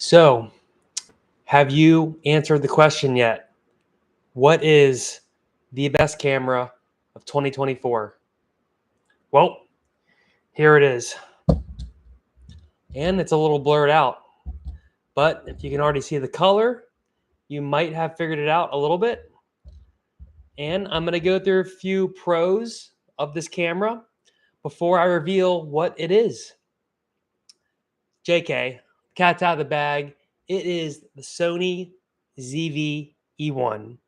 So, have you answered the question yet? What is the best camera of 2024? Well, here it is. And it's a little blurred out. But if you can already see the color, you might have figured it out a little bit. And I'm going to go through a few pros of this camera before I reveal what it is. JK, cat's out of the bag. It is the Sony ZV-E1.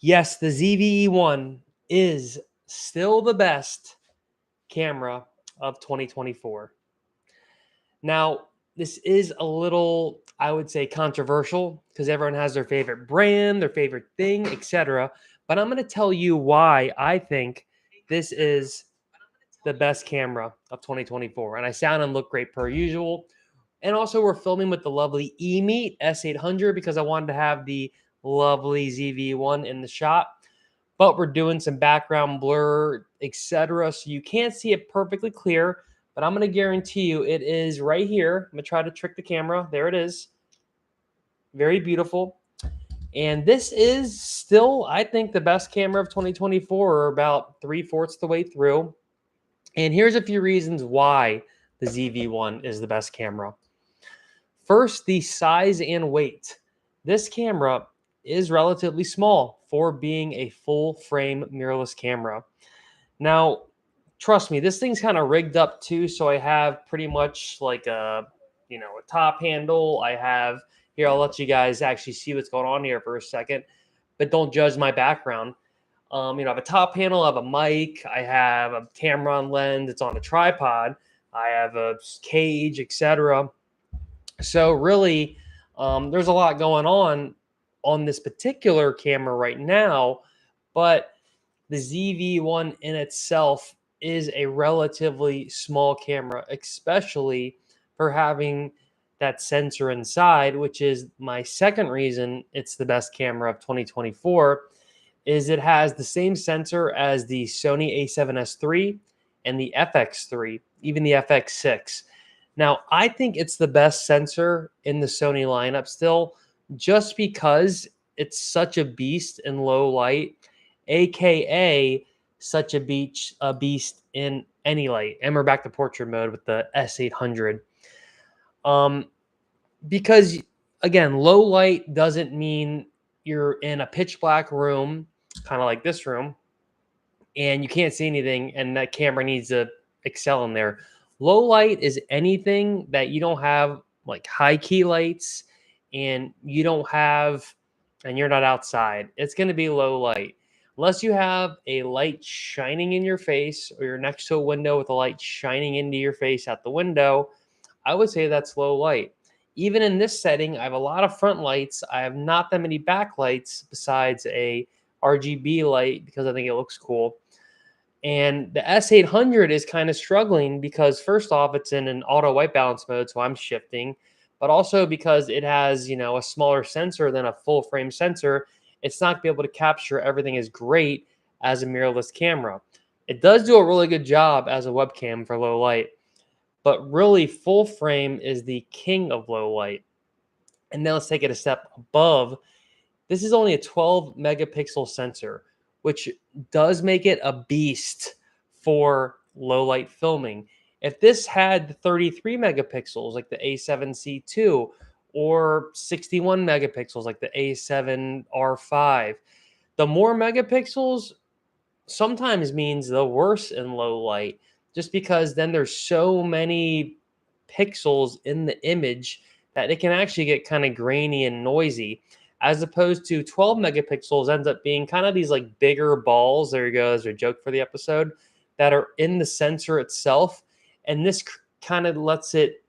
Yes, the ZV-E1 is still the best camera of 2024. Now, this is a little, I would say, controversial because everyone has their favorite brand, their favorite thing, etc. But I'm going to tell you why I think this is the best camera of 2024. And I sound and look great per usual. And also, we're filming with the lovely E-Meet S800 because I wanted to have the lovely ZV-E1 in the shot. But we're doing some background blur, etc. So you can't see it perfectly clear, but I'm going to guarantee you it is right here. I'm going to try to trick the camera. There it is. Very beautiful. And this is still, I think, the best camera of 2024, or about 3/4 the way through. And here's a few reasons why the ZV-1 is the best camera. First, the size and weight. This camera is relatively small for being a full frame mirrorless camera. Now, trust me, this thing's kind of rigged up too. So I have pretty much like a top handle. I have here, I'll let you guys actually see what's going on here for a second, but don't judge my background. I have a top panel, I have a mic, I have a camera on lens, it's on a tripod, I have a cage, etc. So really, there's a lot going on this particular camera right now, but the ZV-1 in itself is a relatively small camera, especially for having that sensor inside, which is my second reason it's the best camera of 2024, is it has the same sensor as the Sony a7S III and the FX3, even the FX6. Now, I think it's the best sensor in the Sony lineup still, just because it's such a beast in low light, aka such a beast in any light. And we're back to portrait mode with the S800. Because again, low light doesn't mean you're in a pitch black room, kind of like this room, and you can't see anything, and that camera needs to excel in there. Low light is anything that you don't have, like high key lights, and you don't have, and you're not outside. It's going to be low light. Unless you have a light shining in your face, or you're next to a window with a light shining into your face out the window, I would say that's low light. Even in this setting, I have a lot of front lights. I have not that many backlights besides a RGB light because I think it looks cool. And the S800 is kind of struggling because first off, it's in an auto white balance mode, so I'm shifting, but also because it has, a smaller sensor than a full frame sensor, it's not going to be able to capture everything as great as a mirrorless camera. It does do a really good job as a webcam for low light, but really full frame is the king of low light. And then let's take it a step above. This is only a 12 megapixel sensor, which does make it a beast for low light filming. If this had 33 megapixels like the A7C2 or 61 megapixels like the A7R5, the more megapixels sometimes means the worse in low light, just because then there's so many pixels in the image that it can actually get kind of grainy and noisy, as opposed to 12 megapixels ends up being kind of these like bigger balls. There you go, as a joke for the episode, that are in the sensor itself. And this kind of lets it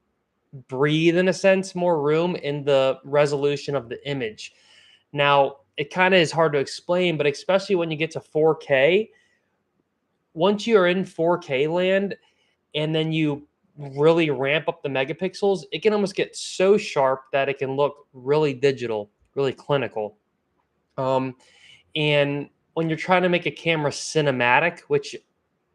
breathe, in a sense, more room in the resolution of the image. Now, it kind of is hard to explain, but especially when you get to 4K, once you're in 4K land and then you really ramp up the megapixels, it can almost get so sharp that it can look really digital, really clinical. And when you're trying to make a camera cinematic, which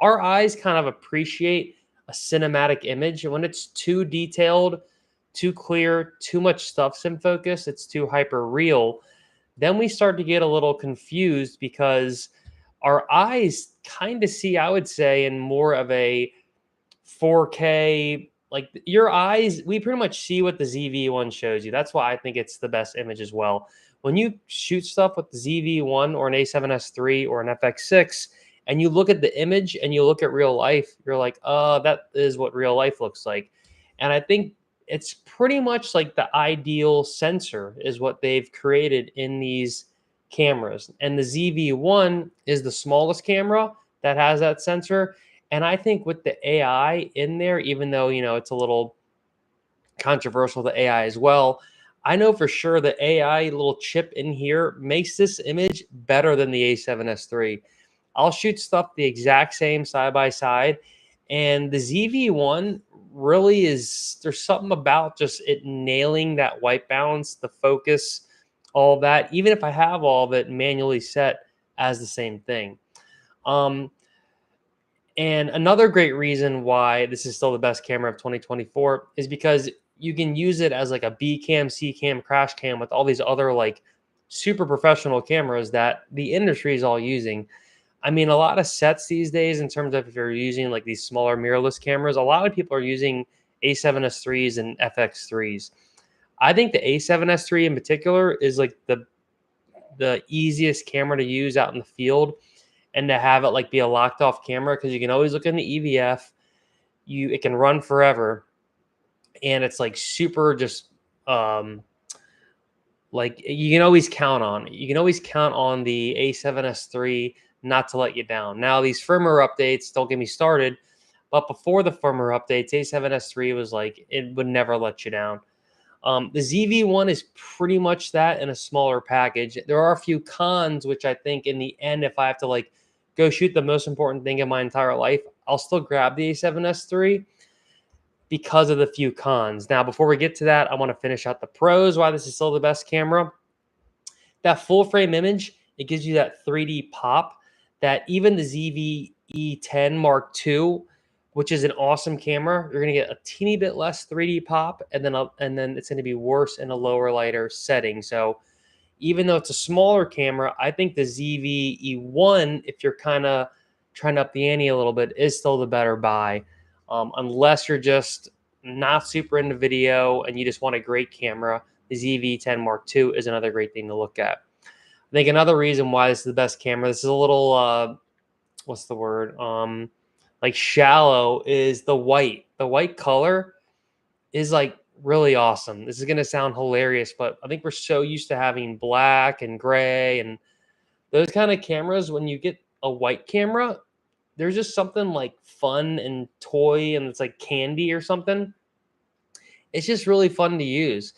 our eyes kind of appreciate a cinematic image, when it's too detailed, too clear, too much stuff's in focus, it's too hyper real, then we start to get a little confused because our eyes kind of see, I would say, in more of a 4K, like your eyes, we pretty much see what the ZV-E1 shows you. That's why I think it's the best image as well. When you shoot stuff with the ZV-E1 or an A7S III or an FX6, and you look at the image and you look at real life, you're like, oh, that is what real life looks like. And I think it's pretty much like the ideal sensor is what they've created in these cameras. And the ZV-1 is the smallest camera that has that sensor. And I think with the AI in there, even though, it's a little controversial, the AI as well, I know for sure the AI little chip in here makes this image better than the A7S III. I'll shoot stuff the exact same side by side. And the ZV-1 really is, there's something about just it nailing that white balance, the focus, all of that, even if I have all of it manually set as the same thing. And another great reason why this is still the best camera of 2024 is because you can use it as like a B cam, C cam, crash cam with all these other like super professional cameras that the industry is all using. I mean, a lot of sets these days, in terms of if you're using like these smaller mirrorless cameras, a lot of people are using A7S IIIs and FX3s. I think the A7S III in particular is like the easiest camera to use out in the field, and to have it like be a locked off camera because you can always look in the EVF. It can run forever, and it's like super just like you can always count on it. You can always count on the A7S III not to let you down. Now these firmware updates, don't get me started, but before the firmware updates, A7S III was like it would never let you down. The ZV-1 is pretty much that in a smaller package. There are a few cons, which I think in the end, if I have to like go shoot the most important thing in my entire life, I'll still grab the A7S III because of the few cons. Now, before we get to that, I want to finish out the pros, why this is still the best camera. That full frame image, it gives you that 3D pop that even the ZV-E10 Mark II, which is an awesome camera, you're going to get a teeny bit less 3D pop, and then it's going to be worse in a lower lighter setting. So even though it's a smaller camera, I think the ZV-E1, if you're kind of trying to up the ante a little bit, is still the better buy. Unless you're just not super into video and you just want a great camera, the ZV-10 Mark II is another great thing to look at. I think another reason why this is the best camera, this is a little, what's the word? Like shallow, is the white. The white color is like really awesome. This is going to sound hilarious, but I think we're so used to having black and gray and those kind of cameras. When you get a white camera, there's just something like fun and toy, and it's like candy or something. It's just really fun to use.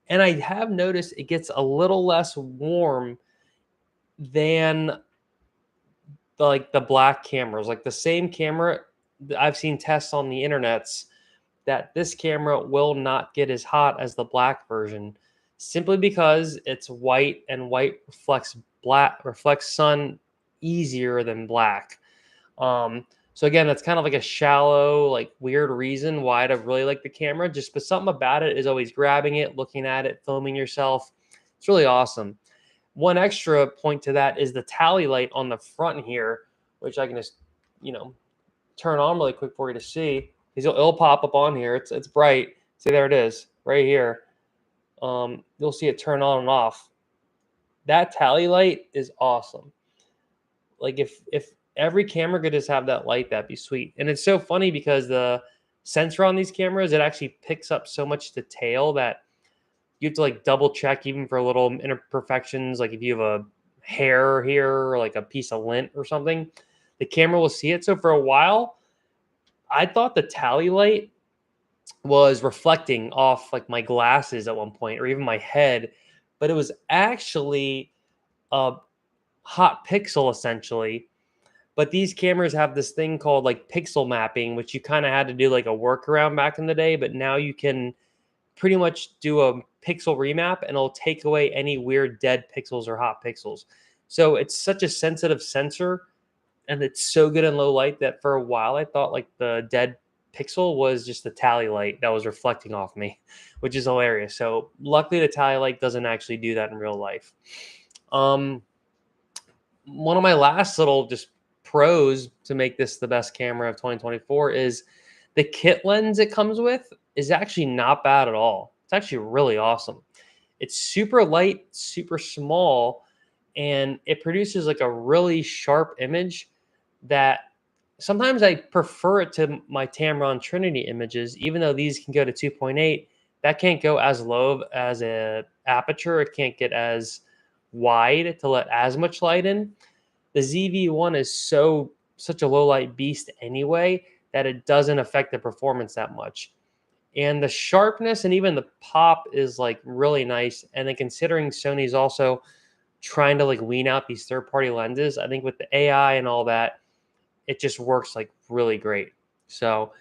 And I have noticed it gets a little less warm than the black cameras. Like the same camera, I've seen tests on the internets that this camera will not get as hot as the black version, simply because it's white, and white reflects sun easier than black. So again, that's kind of like a shallow, like weird reason why I'd really like the camera. But something about it is always grabbing it, looking at it, filming yourself. It's really awesome. One extra point to that is the tally light on the front here, which I can just, turn on really quick for you to see. It'll pop up on here. It's bright. See, there it is right here. You'll see it turn on and off. That tally light is awesome. Like if every camera could just have that light, that'd be sweet. And it's so funny because the sensor on these cameras, it actually picks up so much detail that you have to like double check even for little imperfections. Like if you have a hair here or like a piece of lint or something, the camera will see it. So for a while, I thought the tally light was reflecting off like my glasses at one point, or even my head, but it was actually a hot pixel essentially. But these cameras have this thing called like pixel mapping, which you kind of had to do like a workaround back in the day, but now you can pretty much do a pixel remap and it'll take away any weird dead pixels or hot pixels. So it's such a sensitive sensor, and it's so good in low light that for a while I thought like the dead pixel was just the tally light that was reflecting off me, which is hilarious. So luckily the tally light doesn't actually do that in real life. One of my last little just pros to make this the best camera of 2024 is the kit lens it comes with is actually not bad at all. It's actually really awesome. It's super light, super small, and it produces like a really sharp image that sometimes I prefer it to my Tamron Trinity images, even though these can go to 2.8. That can't go as low as a aperture. It can't get as wide to let as much light in. The ZV-E1 is such a low light beast anyway that it doesn't affect the performance that much. And the sharpness and even the pop is like really nice. And then considering Sony's also trying to like wean out these third-party lenses, I think with the AI and all that, it just works like really great. So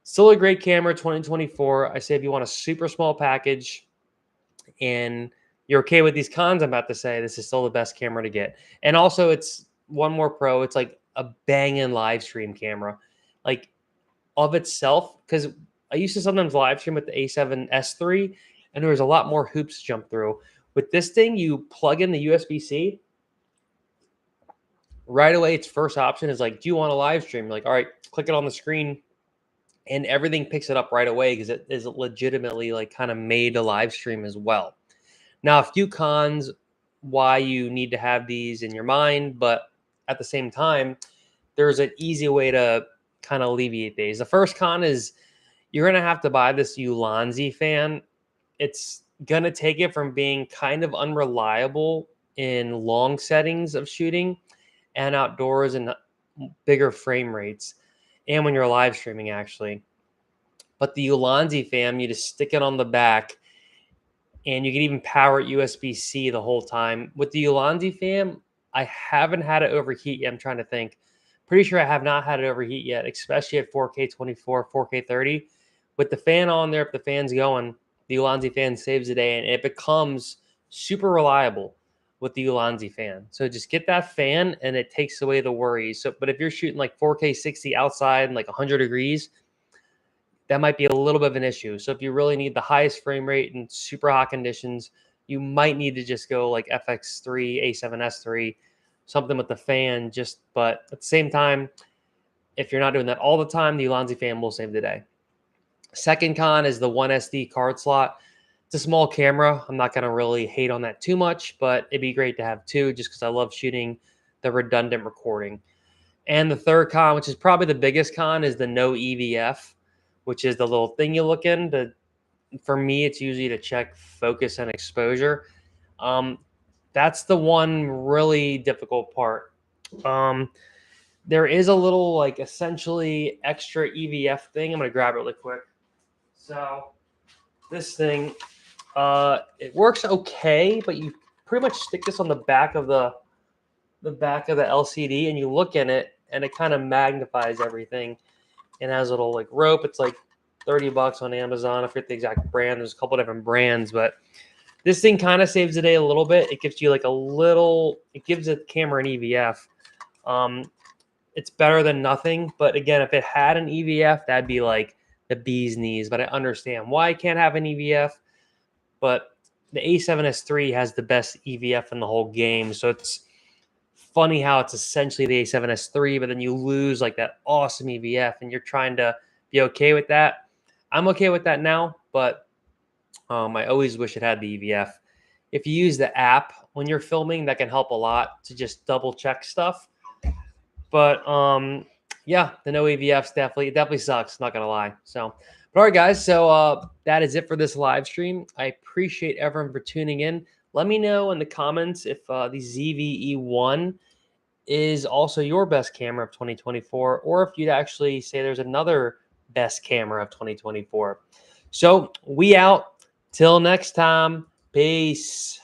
still a great camera 2024. I say if you want a super small package and you're okay with these cons I'm about to say, this is still the best camera to get. And also it's one more pro. It's like a banging live stream camera. Like of itself, because I used to sometimes live stream with the A7S III, and there was a lot more hoops to jump through. With this thing, you plug in the USB-C. Right away, its first option is like, do you want to live stream? You're like, all right, click it on the screen, and everything picks it up right away because it is legitimately like kind of made to live stream as well. Now, a few cons why you need to have these in your mind, but at the same time, there's an easy way to kind of alleviate these. The first con is you're going to have to buy this Ulanzi fan. It's going to take it from being kind of unreliable in long settings of shooting and outdoors and bigger frame rates, and when you're live streaming, actually. But the Ulanzi fan, you just stick it on the back, and you can even power it USB-C the whole time. With the Ulanzi fan, I haven't had it overheat yet. I'm trying to think. Pretty sure I have not had it overheat yet, especially at 4K 24, 4K 30. With the fan on there, if the fan's going, the Ulanzi fan saves the day, and it becomes super reliable with the Ulanzi fan. So just get that fan, and it takes away the worries. So, but if you're shooting like 4K 60 outside and like 100 degrees, that might be a little bit of an issue. So if you really need the highest frame rate in super hot conditions, you might need to just go like FX3, A7S III, something with the fan. But at the same time, if you're not doing that all the time, the Ulanzi fan will save the day. Second con is the 1 SD card slot. It's a small camera. I'm not going to really hate on that too much, but it'd be great to have two just because I love shooting the redundant recording. And the third con, which is probably the biggest con, is the no EVF, which is the little thing you look in. For me, it's usually to check focus and exposure. That's the one really difficult part. There is a little like essentially extra EVF thing. I'm going to grab it really quick. So this thing, it works okay, but you pretty much stick this on the back of the LCD, and you look in it, and it kind of magnifies everything. And has a little like rope. It's like $30 on Amazon. I forget the exact brand. There's a couple different brands, but this thing kind of saves the day a little bit. It gives you like it gives the camera an EVF. It's better than nothing, but again, if it had an EVF, that'd be like the bee's knees. But I understand why it can't have an EVF. But the A7S III has the best EVF in the whole game, so it's funny how it's essentially the A7S III, but then you lose like that awesome EVF, and you're trying to be okay with that. I'm okay with that now, but I always wish it had the EVF. If you use the app when you're filming, that can help a lot to just double check stuff. But yeah, the no EVFs definitely sucks. Not gonna lie. So, but all right, guys. So that is it for this live stream. I appreciate everyone for tuning in. Let me know in the comments if the ZV-E1 is also your best camera of 2024, or if you'd actually say there's another best camera of 2024. So we out. Till next time. Peace.